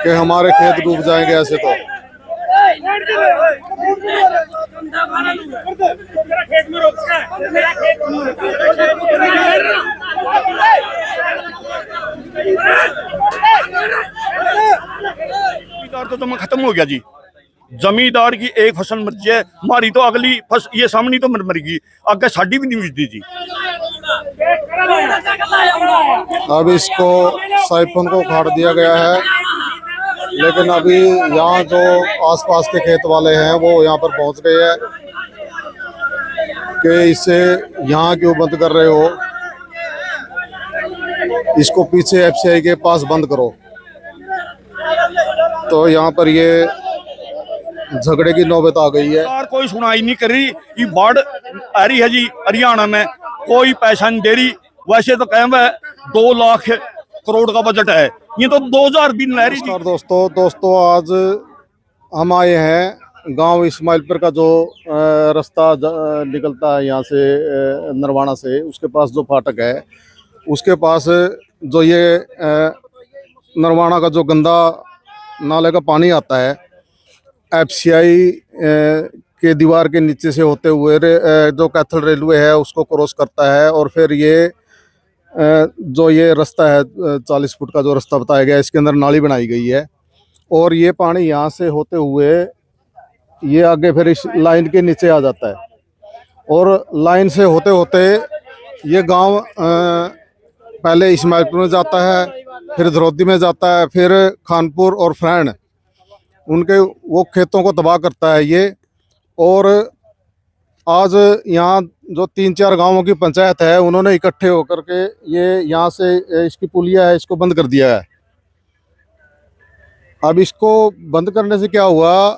कि हमारे खेत डूब जाएंगे ऐसे तो। तो खत्म हो गया जी। जमींदार की एक फसल मर जाए, हमारी तो अगली फसल ये सामने तो मरेगी, आगे साड़ी भी नहीं मिलती जी। अब इसको साइफन को उखाड़ दिया गया है, लेकिन अभी यहाँ जो आसपास के खेत वाले हैं वो यहाँ पर पहुँच गए हैं कि इसे यहाँ क्यों बंद कर रहे हो, इसको पीछे एफसीआई के पास बंद करो। तो यहाँ पर ये झगड़े की नौबत आ गई है। सरकार कोई सुनाई नहीं कर रही। ये बाढ़ आ रही है जी हरियाणा में, कोई पैसा नहीं दे रही। वैसे तो कहें 2 लाख करोड़ का बजट है, ये तो 2000 भी नहीं ला रही जी। दोस्तों आज हम आए हैं गांव इस्माइलपुर का जो रास्ता निकलता है यहाँ से नरवाना से, उसके पास जो फाटक है उसके पास जो ये नरवाना का जो गंदा नाले का पानी आता है एफसीआई के दीवार के नीचे से होते हुए जो कैथल रेलवे है उसको क्रॉस करता है, और फिर ये जो ये रास्ता है 40 फुट का जो रास्ता बताया गया, इसके अंदर नाली बनाई गई है, और ये पानी यहाँ से होते हुए ये आगे फिर इस लाइन के नीचे आ जाता है, और लाइन से होते होते ये गांव पहले इस्माइलपुर में जाता है, फिर धरौदी में जाता है, फिर खानपुर और फ्रैंड उनके वो खेतों को तबाह करता है ये। और आज यहाँ जो 3-4 गांवों की पंचायत है उन्होंने इकट्ठे होकर के ये यहाँ से इसकी पुलिया है इसको बंद कर दिया है। अब इसको बंद करने से क्या हुआ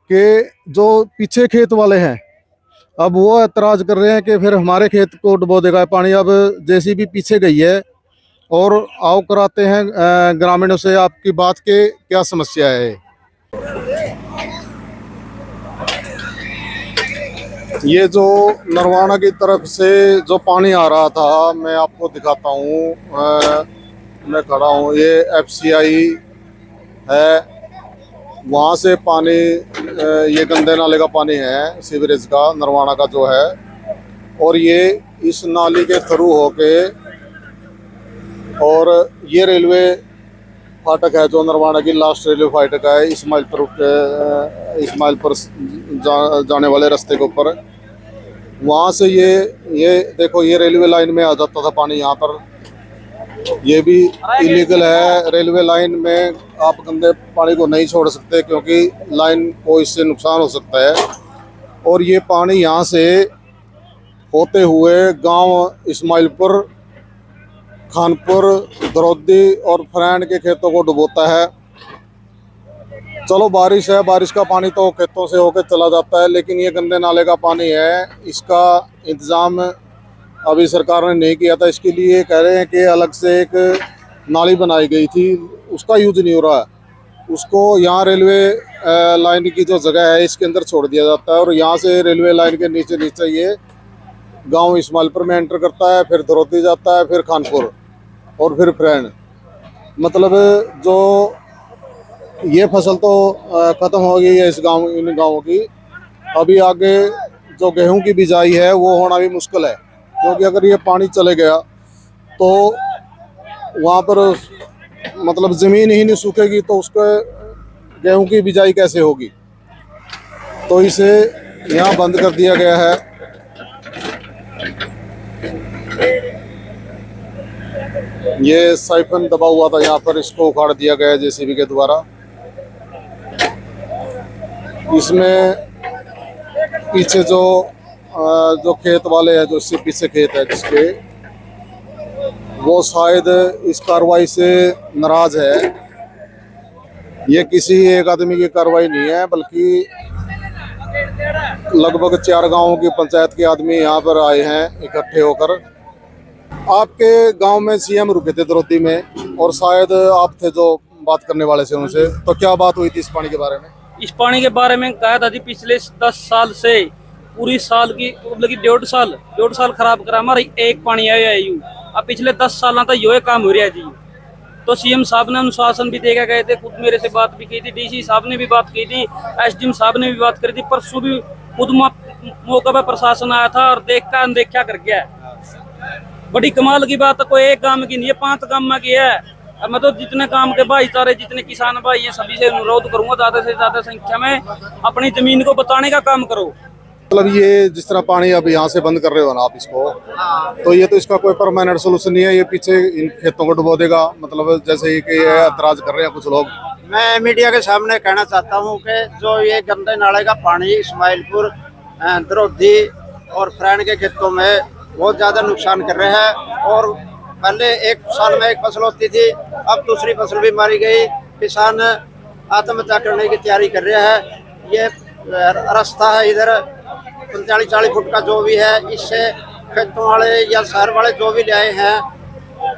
कि जो पीछे खेत वाले हैं अब वो एतराज़ कर रहे हैं कि फिर हमारे खेत को डुबो देगा पानी। अब जेसीबी पीछे गई है और आओ कराते हैं ग्रामीणों से आपकी बात के क्या समस्या है। ये जो नरवाना की तरफ से जो पानी आ रहा था मैं आपको दिखाता हूँ, मैं खड़ा हूँ, ये एफसीआई है, वहाँ से पानी ये गंदे नाले का पानी है सीवरेज का नरवाना का जो है, और ये इस नाली के थ्रू होके और ये रेलवे फाटक है जो नरवाना की लास्ट रेलवे फाटक है इस्माइलपुर जाने वाले रास्ते के ऊपर, वहाँ से ये देखो ये रेलवे लाइन में आ जाता था पानी यहाँ पर। ये भी इलीगल है, रेलवे लाइन में आप गंदे पानी को नहीं छोड़ सकते क्योंकि लाइन को इससे नुकसान हो सकता है। और ये पानी यहाँ से होते हुए गांव इस्माइलपुर, खानपुर, धरौदी और फ्रैंड के खेतों को डुबोता है। चलो बारिश है, बारिश का पानी तो खेतों से होकर चला जाता है, लेकिन ये गंदे नाले का पानी है, इसका इंतज़ाम अभी सरकार ने नहीं किया था। इसके लिए कह रहे हैं कि अलग से एक नाली बनाई गई थी, उसका यूज नहीं हो रहा है, उसको यहाँ रेलवे लाइन की जो जगह है इसके अंदर छोड़ दिया जाता है, और यहाँ से रेलवे लाइन के नीचे नीचे ये गांव इस्माइलपुर में एंटर करता है, फिर धरौदी जाता है, फिर खानपुर और फिर फ्रैंड। मतलब जो ये फसल तो ख़त्म हो गई है इन गाँवों की। अभी आगे जो गेहूं की बिजाई है वो होना भी मुश्किल है, क्योंकि अगर ये पानी चले गया तो वहाँ पर मतलब ज़मीन ही नहीं सूखेगी, तो उसके गेहूं की बिजाई कैसे होगी। तो इसे यहाँ बंद कर दिया गया है। ये साइफन दबा हुआ था यहाँ पर, इसको उखाड़ दिया गया जेसीबी के द्वारा। इसमें पीछे जो खेत वाले हैं, जो इससे पीछे खेत है जिसके, वो शायद इस कार्रवाई से नाराज है। ये किसी एक आदमी की कार्रवाई नहीं है, बल्कि लगभग 4 गांवों की पंचायत के आदमी यहाँ पर आए हैं इकट्ठे होकर। आपके गांव में सीएम रुके थे धरौदी में, और शायद आप थे जो बात करने वाले से उनसे, तो क्या बात हुई थी इस पानी के बारे में? इस पानी के बारे में कहा था जी, पिछले 10 साल से पूरी साल की मतलब कि 1.5 साल खराब करा हमारा एक पानी आया है। अब पिछले 10 साल तक यो काम हो रहा है जी। तो सीएम साहब ने अनुशासन भी देकर गए थे, खुद मेरे से बात भी की थी, डीसी साहब ने भी बात की थी, एसडीएम साहब ने भी बात करी थी। परसों भी खुद मौके पर प्रशासन आया था और देखा अनदेखा कर गया। बड़ी कमाल की बात है, कोई एक गांव की नहीं है, 5 गांव में की है। अब मैं तो जितने काम के भाईचारे, जितने किसान भाई हैं, सभी से अनुरोध करूंगा ज्यादा से ज्यादा संख्या में अपनी जमीन को बताने का काम करो। मतलब ये जिस तरह पानी अब यहाँ से बंद कर रहे हो ना आप इसको, तो ये तो इसका कोई परमानेंट सोल्यूशन नहीं है, ये पीछे इन खेतों को डुबो देगा। मतलब जैसे कि ये ऐतराज कर रहे हैं कुछ लोग। मैं मीडिया के सामने कहना चाहता हूँ कि जो ये गंदे नाले का पानी इस्माइलपुर, द्रोधी और फ्रैन के खेतों में बहुत ज़्यादा नुकसान कर रहे हैं। और पहले एक साल में एक फसल होती थी, अब दूसरी फसल भी मारी गई, किसान आत्महत्या करने की तैयारी कर रहे हैं। ये रास्ता है इधर 45-40 फुट का जो भी है, इससे खेतों वाले या शहर वाले जो भी ले आए हैं,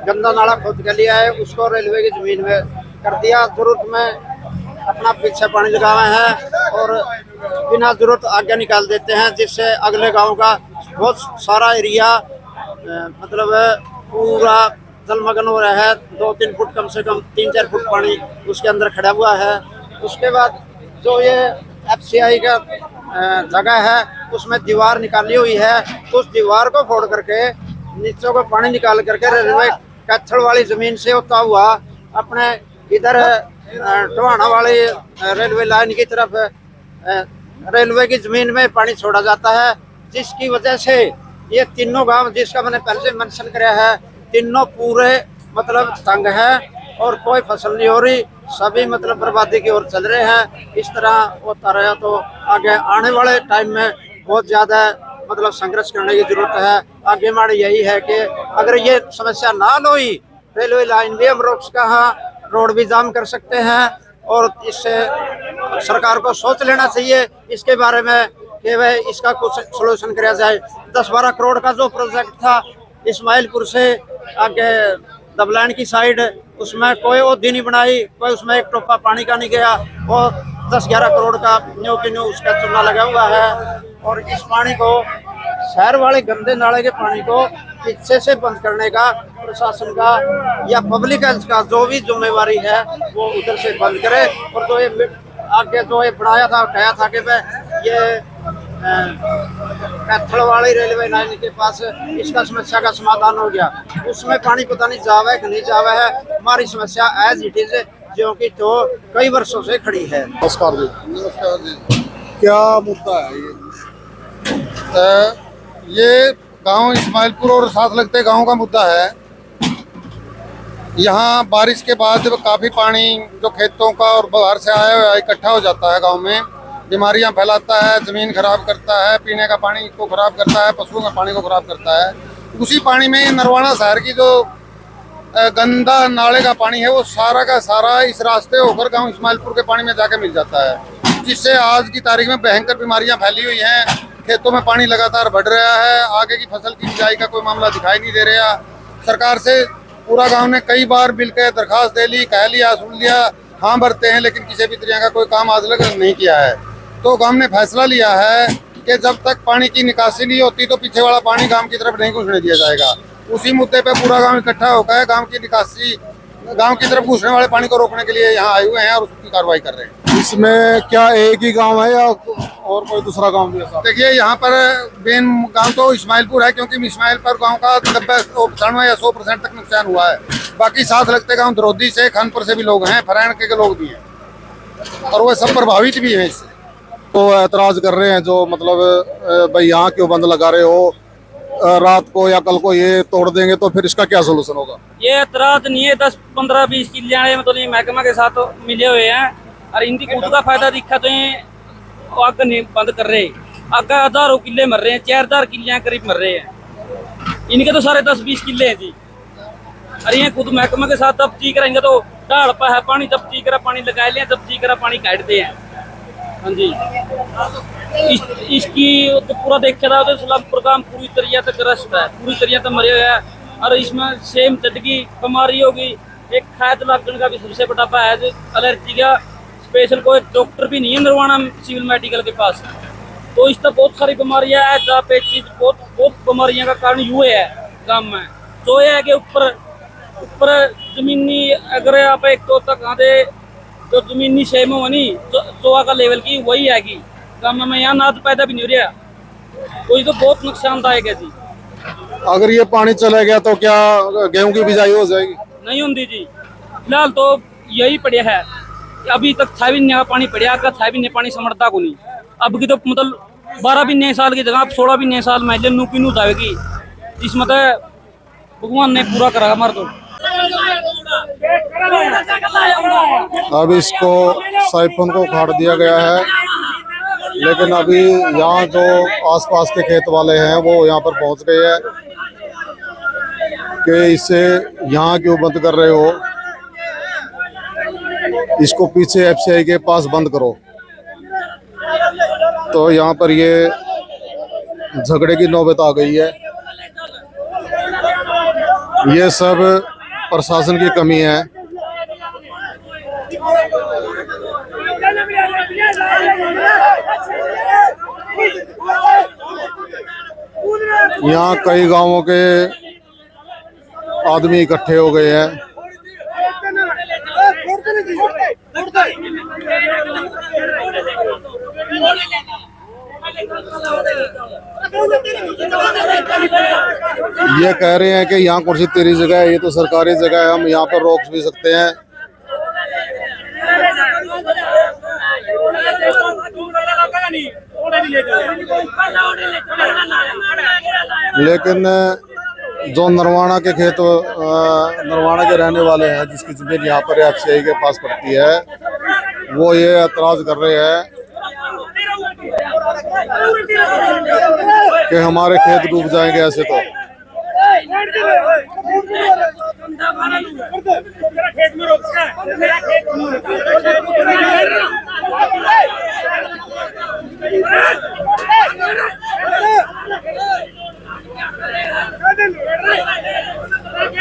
गंदा नाला खोद के लिया है, उसको रेलवे की जमीन में कर दिया। जरूरत में अपना पीछे पानी लगाए हैं और बिना जरूरत आगे निकाल देते हैं, जिससे अगले गांव का बहुत सारा एरिया मतलब पूरा जलमग्न हो रहा है। 2-3 फुट, कम से कम 3-4 फुट पानी उसके अंदर खड़ा हुआ है। उसके बाद जो ये FCI का जगह है, उसमें दीवार निकाली हुई है, उस दीवार को फोड़ करके नीचे को पानी निकाल करके रेलवे कच्छड़ वाली जमीन से होता हुआ अपने इधर टोहाना वाली रेलवे लाइन की तरफ रेलवे की जमीन में पानी छोड़ा जाता है, जिसकी वजह से ये तीनों गांव, जिसका मैंने पहले से मेंशन किया है, तीनों पूरे मतलब तंग है और कोई फसल नहीं हो रही, सभी मतलब बर्बादी की ओर चल रहे हैं। इस तरह होता रहा तो आगे आने वाले टाइम में बहुत ज़्यादा मतलब संघर्ष करने की जरूरत है। आगे हमारी यही है कि अगर ये समस्या ना हुई, रेलवे लाइन भी हम रोक कहाँ रोड भी जाम कर सकते हैं। और इससे सरकार को सोच लेना चाहिए इसके बारे में कि वह इसका कुछ सलूशन किया जाए। 10-12 करोड़ का जो प्रोजेक्ट था इस्माइलपुर से आगे दबलैन की साइड, उसमें कोई ओधी नहीं बनाई, कोई उसमें एक टोपा पानी का नहीं गया, और 10-11 करोड़ का न्यू की न्यू उसका चूना लगा हुआ है। और इस पानी को, शहर वाले गंदे नाले के पानी को पीछे से बंद करने का प्रशासन का या पब्लिक हेल्थ का जो भी जिम्मेवारी है वो उधर से बंद करे। और जो ये आगे जो ये बनाया था, कहा था कि ये कच्छड़ वाली रेलवे लाइन के पास इसका समस्या का समाधान हो गया, उसमें पानी पता नहीं जावे कि नहीं जावे है। हमारी समस्या एज इट इज जो कि तो कई वर्षों से खड़ी है। नमस्कार जी। नमस्कार जी। क्या मुद्दा है ये गांव इस्माइलपुर और साथ लगते गांव का मुद्दा है। यहाँ बारिश के बाद काफ़ी पानी जो खेतों का और बाहर से आया हुआ इकट्ठा हो जाता है गांव में, बीमारियां फैलाता है, ज़मीन खराब करता है, पीने का पानी को खराब करता है, पशुओं का पानी को खराब करता है। उसी पानी में नरवाना शहर की जो गंदा नाले का पानी है वो सारा का सारा इस रास्ते होकर गांव इस्माइलपुर के पानी में जाके मिल जाता है, जिससे आज की तारीख में भयंकर बीमारियां फैली हुई हैं। खेतों में पानी लगातार बढ़ रहा है, आगे की फसल की बिजाई का कोई मामला दिखाई नहीं दे रहा। सरकार से पूरा गांव ने कई बार मिलकर दरखास्त दे ली, कह लिया, सुन लिया, हाँ भरते हैं, लेकिन किसी भी तरह का कोई काम आज तक नहीं किया है। तो गांव ने फैसला लिया है कि जब तक पानी की निकासी नहीं होती तो पीछे वाला पानी गांव की तरफ नहीं घुसने दिया जाएगा। उसी मुद्दे पे पूरा गांव इकट्ठा होकर गांव की निकासी, गांव की तरफ घुसने वाले पानी को रोकने के लिए यहाँ आए हुए हैं और उसकी कार्रवाई कर रहे हैं। इसमें क्या एक ही गांव है या और कोई दूसरा गांव भी है? देखिए, यहाँ पर मेन गांव तो इस्माइलपुर है, क्योंकि इस्माइलपुर गांव का 90 या 100% तक नुकसान हुआ है। बाकी साथ लगते गांव द्रोधी से, खानपुर से भी लोग हैं, फरैन के लोग भी हैं, और वह सब प्रभावित भी हैं इससे। तो ऐतराज कर रहे हैं जो मतलब भाई यहाँ क्यों बंद लगा रहे हो, रात को या कल को ये तोड़ देंगे तो फिर इसका क्या सोल्यूशन होगा? ये ऐतराज नहीं है, 10, 15, 20 किले मतलब ये महकमा के साथ मिले हुए हैं और इनकी खुद का फायदा दिखा तो ये आग नहीं बंद कर रहे। आगे हजारों किले मर रहे हैं, 4000 किले करीब मर रहे हैं। इनके तो सारे 10-20 किले हैं जी। अरे ये खुद महकमा के साथ जब जी करेंगे तो ढाल पा है पानी, जब जी करा पानी लगा लिया, जब जी करा पानी काटते हैं। हाँ जी, इसकी तो पूरा देखा था तो सलामपुर काम पूरी तरीके से ग्रस्त है, पूरी तरीके से मरे हुए हैं। और इसमें सेम चटकी बीमारी होगी, एक खाद लागन का भी सबसे बड़ा है, एलर्जी का स्पेशल कोई डॉक्टर भी नहीं है नरवाना सिविल मेडिकल के पास। तो इस तरह बहुत सारी बीमारियां है, बहुत बीमारियों का कारण युवा है गांव में। जो है कि ऊपर ऊपर जमीनी अगर आप एक तो तक आधे जो जमीनी सेम हो नी चोआ का लेवल की वही आएगी गाँव में। यहाँ नाद पैदा भी नहीं हो रहा कोई, तो बहुत नुकसानदायक है जी। अगर ये पानी चला गया तो क्या गेहूं की बिजाई हो जाएगी? नहीं होती जी, फिलहाल तो यही पड़िया है। अभी तक 6 महीने का पानी पड़िया का, 6 महीने पानी समझता को नहीं। अब की तो मतलब 12 भी नए साल की जगह 16 भी नए साल में नूकी नूत आएगी। इस मतलब भगवान ने पूरा करा हमारा। तो अब इसको साइफन को उखाड़ दिया गया है, लेकिन अभी यहाँ जो आसपास के खेत वाले हैं वो यहाँ पर पहुँच गए हैं कि इसे यहाँ क्यों बंद कर रहे हो, इसको पीछे एफसीआई के पास बंद करो। तो यहाँ पर ये झगड़े की नौबत आ गई है। ये सब प्रशासन की कमी है। यहाँ कई गांवों के आदमी इकट्ठे हो गए हैं। ये कह रहे हैं कि यहाँ कौन सी तेरी जगह है, ये तो सरकारी जगह है, हम यहाँ पर रोक भी सकते हैं। लेकिन जो नरवाना के खेत नरवाना के रहने वाले हैं, जिसकी जमीन यहाँ पर एफसीआई के पास पड़ती है, वो ये एतराज कर रहे हैं कि हमारे खेत डूब जाएंगे ऐसे तो।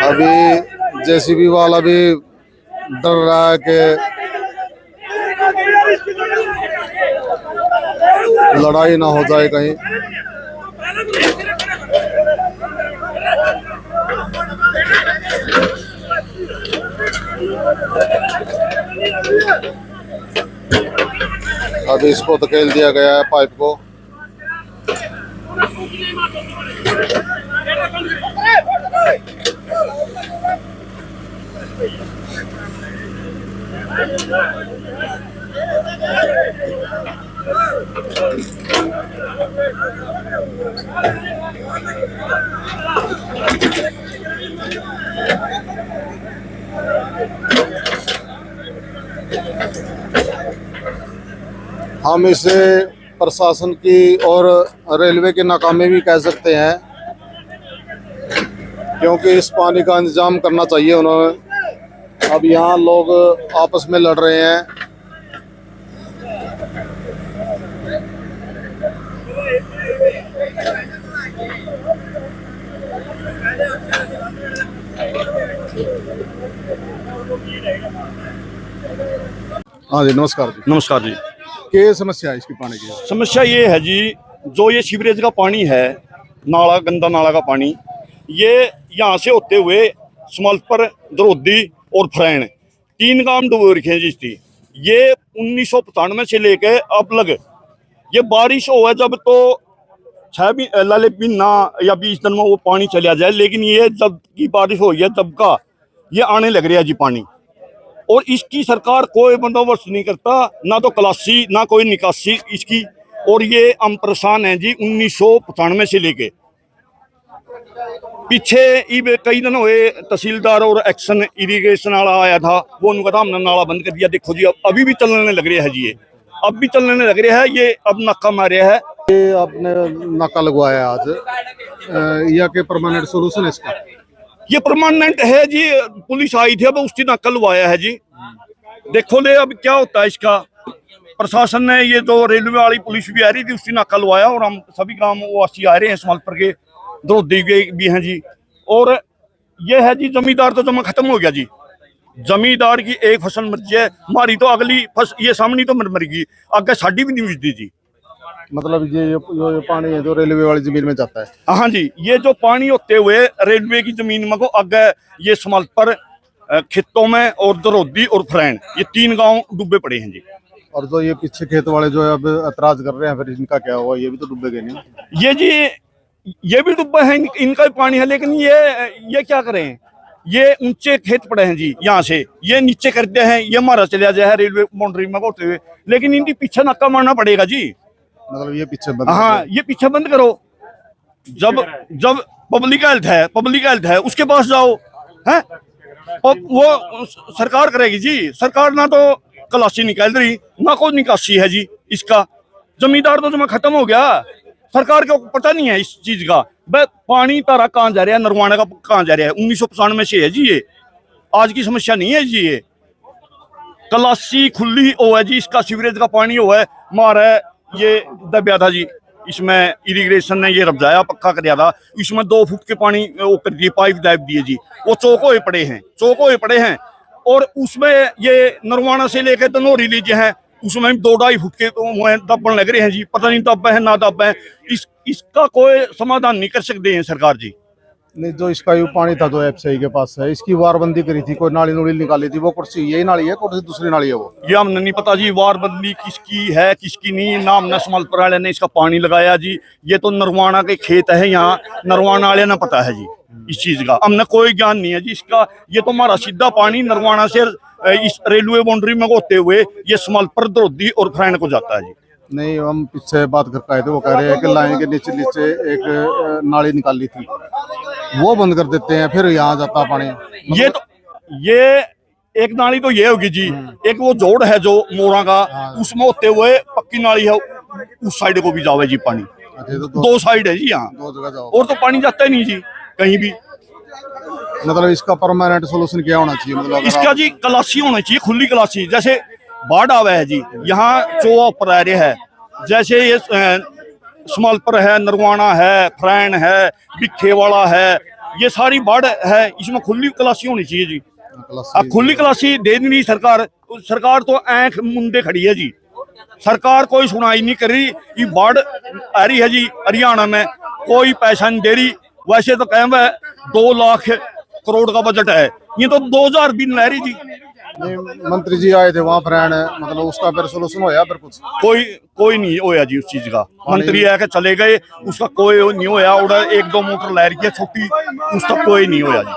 अभी जेसीबी वाला भी डर रहा है कि लड़ाई ना हो जाए कहीं। अभी इसको धकेल दिया गया है पाइप को। हम इसे प्रशासन की और रेलवे की नाकामी भी कह सकते हैं, क्योंकि इस पानी का इंतजाम करना चाहिए उन्होंने। अब यहाँ लोग आपस में लड़ रहे हैं। हाँ जी, नमस्कार जी। नमस्कार जी। क्या समस्या है इसकी पानी की? समस्या ये है जी, जो ये सीवरेज का पानी है, नाला, गंदा नाला का पानी, ये यहाँ से होते हुए स्मलपुर, द्रोदी और फरैन 3 गांव डूब रखे हैं जी इसकी। ये 1995 से लेके अब लग ये बारिश हो है जब तो 6 महीना या 20 दिन में वो पानी चला जाए, लेकिन ये जब की बारिश हो है तब का ये आने लग रहा है जी पानी। और इसकी सरकार कोई बंदोबस्त नहीं करता, ना तो क्लासी ना कोई निकासी इसकी। और ये हम परेशान हैं जी 1995 से लेके। पीछे कई दिन हुए तहसीलदार और एक्शन इरिगेशन वाला आया था, वो उनको कहा हमने नाला बंद कर दिया। देखो जी अभी भी चलने लग रहा है जी, ये अब भी चलने लग रहा है। ये अब नाका मारा है। ये आपने नाका लगवाया आज, या के परमानेंट सोल्यूशन है इसका? ये परमानेंट है जी, पुलिस आई थी अब उसकी नाका लगवाया है जी। देखो ले अब क्या होता है इसका। प्रशासन ने ये जो रेलवे वाली पुलिस भी आ रही थी उसकी नाका लगवाया, और हम सभी गांव वासी आ रहे हैं, स्मलपुर के द्रोदी के भी हैं जी। और ये है जी, जमींदार तो जमा खत्म हो गया जी। जमींदार की एक फसल मर जाए, हमारी तो अगली फसल ये सामने तो मर गई, आगे साड़ी भी नहीं मिलती जी। मतलब ये पानी है जो रेलवे वाली जमीन में जाता है। हाँ जी, ये जो पानी होते हुए रेलवे की जमीन में को आगे ये समलपुर खेतों में और दरोदी और फरैन ये 3 गांव डूबे पड़े हैं जी। और जो ये पीछे खेत वाले जो है अब ऐतराज कर रहे हैं, फिर इनका क्या हुआ? ये भी तो डूबे गए नहीं? ये जी ये भी डूबे हैं, इनका भी पानी है, लेकिन ये क्या करें, ये ऊंचे खेत पड़े हैं जी। यहाँ से ये नीचे करते हैं, ये हमारा चला जाए रेलवे बाउंड्री में होते हुए, लेकिन इनकी पीछे नाका मारना पड़ेगा जी। मतलब ये पीछे बंद? हाँ, ये पीछे बंद करो। जब जब पब्लिक हेल्थ है उसके पास जाओ, है वो सरकार करेगी जी। सरकार ना तो क्लासी निकाल रही, ना कोई निकासी है जी। इसका जमींदार तो जमा खत्म हो गया, सरकार को पता नहीं है इस चीज का। बे पानी तारा कहाँ जा रहा है, नरवाना का कहाँ जा रहा है? 1995 से है जी, ये आज की समस्या नहीं है जी। ये क्लासी खुली हो है जी, इसका सीवरेज का पानी हो है मारा है, ये दबिया था जी। इसमें इरिगेशन ने ये रबजाया पक्का कर था, इसमें 2 फुट के पानी वो कर दिए, पाइप दाब दिए जी। वो चौक हुए पड़े हैं और उसमें ये नरवाना से लेकर तनोरी लीजिए हैं, उसमें 2-2.5 फुट के दबन लग रहे हैं जी। पता नहीं दब है ना दब है, इसका कोई समाधान नहीं कर सकते हैं सरकार जी। नहीं, जो इसका ये पानी था जो एफसीआई के पास है, इसकी वारबंदी करी थी, कोई नाली नूली निकाली थी, वो कुर्सी यही नाली है, कुर्सी दूसरी नाली है वो? ये हमने नहीं पता जी, वारबंदी किसकी है किसकी नहीं। नाम न समलपुर वाले ने इसका पानी लगाया जी। ये तो नरवाना के खेत है, यहाँ नरवाना वाले ने पता है जी इस चीज का, हमने कोई ज्ञान नहीं है जी इसका। ये तो हमारा सीधा पानी नरवाना से इस रेलवे बाउंड्री में होते हुए ये समलपुर, दरोदी और फरैन को जाता है जी। नहीं, हम पीछे बात कर आए थे, वो कह रहे हैं कि लाइन के नीचे एक नाली निकाली थी, वो बंद कर देते हैं, फिर यहाँ जाता पानी। ये एक नाली तो ये होगी जी, एक वो जोड़ है जो मोरा का, उसमें होते हुए पक्की नाली है, उस साइड को भी जावे जी पानी। अच्छा, तो 2 साइड है जी यहाँ, 2 जगह जाओ, और तो पानी जाता ही नहीं जी कहीं भी। मतलब इसका परमानेंट सोल्यूशन क्या होना चाहिए? मतलब इसका जी क्लासी होनी चाहिए, खुली क्लासी। जैसे बाढ़ आवे है जी, यहाँ चोआ ऊपर आ रहे है, जैसे ये समलपुर है, नरवाना है, फरैन है, बिखे वाला है, ये सारी बाढ़ है, इसमें खुली क्लासी होनी चाहिए जी। अब खुली क्लासी दे नहीं रही सरकार। सरकार तो आंख मुंदे खड़ी है जी, सरकार कोई सुनाई नहीं कर रही। ये बाढ़ आ रही है जी हरियाणा में, कोई पैसा नहीं दे रही। वैसे तो कहें 2 लाख करोड़ का बजट है, ये तो 2000 भी नहीं ला रही जी। नहीं, मंत्री जी आए थे वहाँ फरैन, मतलब उसका फिर सोल्यूशन होया? फिर कुछ कोई नहीं होया जी उस चीज का। मंत्री आके चले गए, उसका कोई नहीं होया। और 1-2 मोटर ला रही है छोटी, उसका कोई नहीं होया जी।